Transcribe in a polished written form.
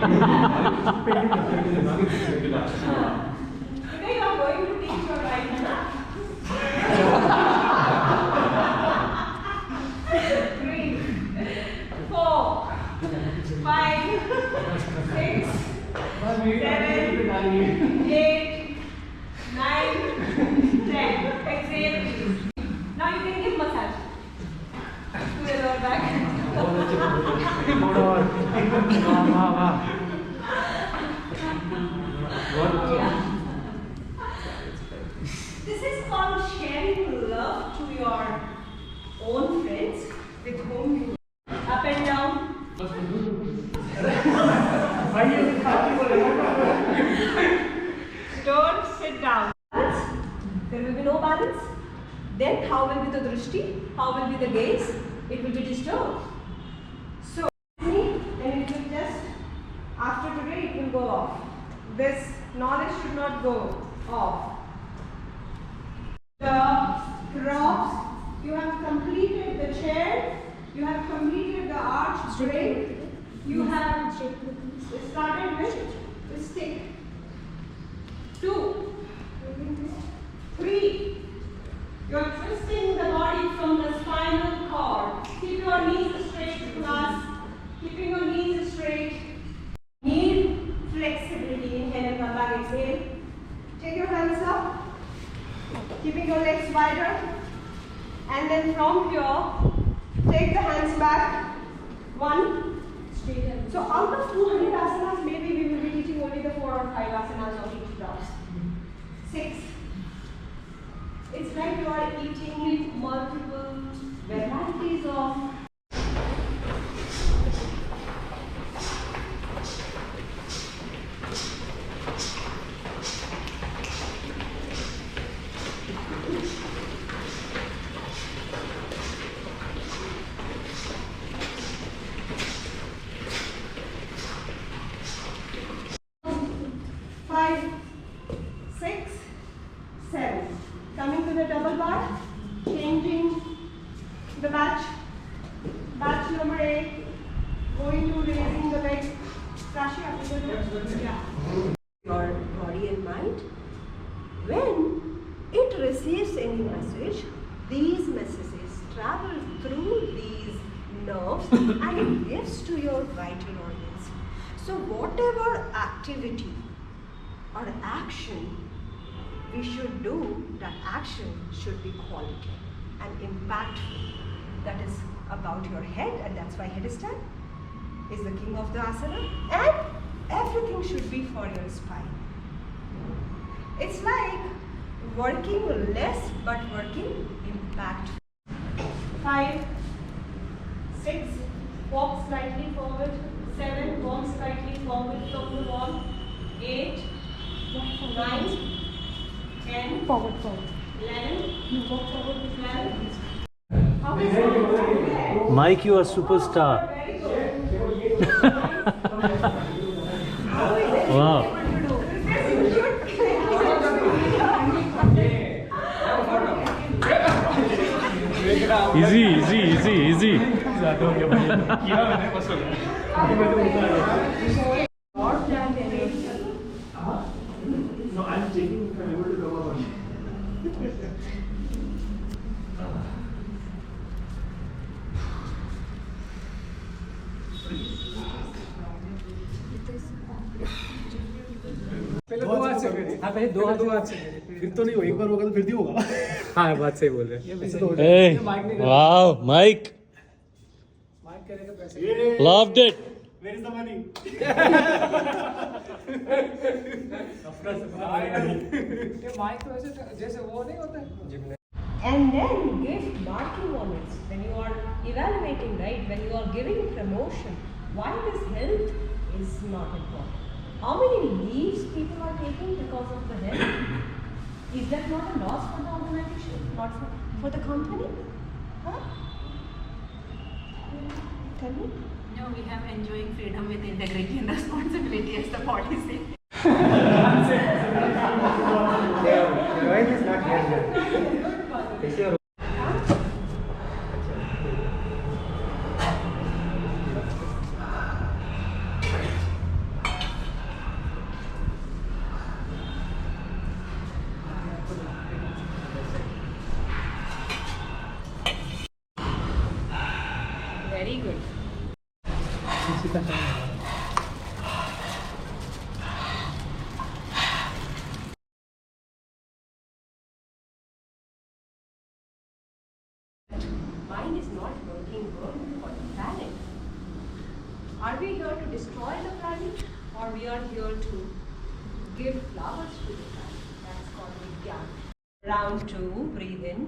you are going to teach your right hand. 3, 4, 5, 6, 7, 8, 9, 10. Exhale, please. Now you can give massage to the lower back. This is called sharing love to your own friends with whom you up and down. Don't sit down. There will be no balance. Then how will be the drishti? How will be the gaze? It will be disturbed. So, and it will just, after today it will go off. This knowledge should not go off. The props, you have completed the chair, you have completed the arch break, you have started with the stick. 2, 3, you are twisting the body from the spinal cord. Keep your knees straight, class. Keeping your knees straight. Need flexibility. Inhale and come back. Exhale. Take your hands up. Keeping your legs wider. And then from here, take the hands back. 1. So out of 200 asanas, maybe we will be teaching only the 4 or 5 asanas of each class. 6. It's like you are eating multiple varieties of coming to the double bar, changing the batch number 8, going to raising the leg. Rashi, yeah. Your body and mind, when it receives any message, these messages travel through these nerves and it gives to your vital organs. So whatever activity or action we should do, that action should be quality and impactful. That is about your head, and that's why headstand is the king of the asana, and everything should be for your spine. It's like working less but working impactful. 5, 6, walk slightly forward. 7, walk slightly forward from the wall. 8, 9, 10, forward, 11, you go forward to 12. Mike, you are superstar. Very good. Wow. Easy. No, I'm checking if I'm able to cover one. पहले दो हाथ से फिर तो नहीं हो, एक बार होगा तो फिर नहीं होगा। हाँ बात सही बोल रहे हैं। Wow, Mike. Loved it. Where is the money? Mic तो ऐसे जैसे वो नहीं होता है। And then give marking on it when you are evaluating, right? When you are giving promotion, why this health is not important. How many leaves people are taking because of the health? Is that not a loss for the organization, not for the company? Huh? Tell me. No, we have enjoying freedom with integrity and responsibility as the policy. Your wife is not here. Is your good. Mind is not working good for the planet. Are we here to destroy the planet, or we are here to give flowers to the planet? That's called Vigyan. Round 2, breathe in.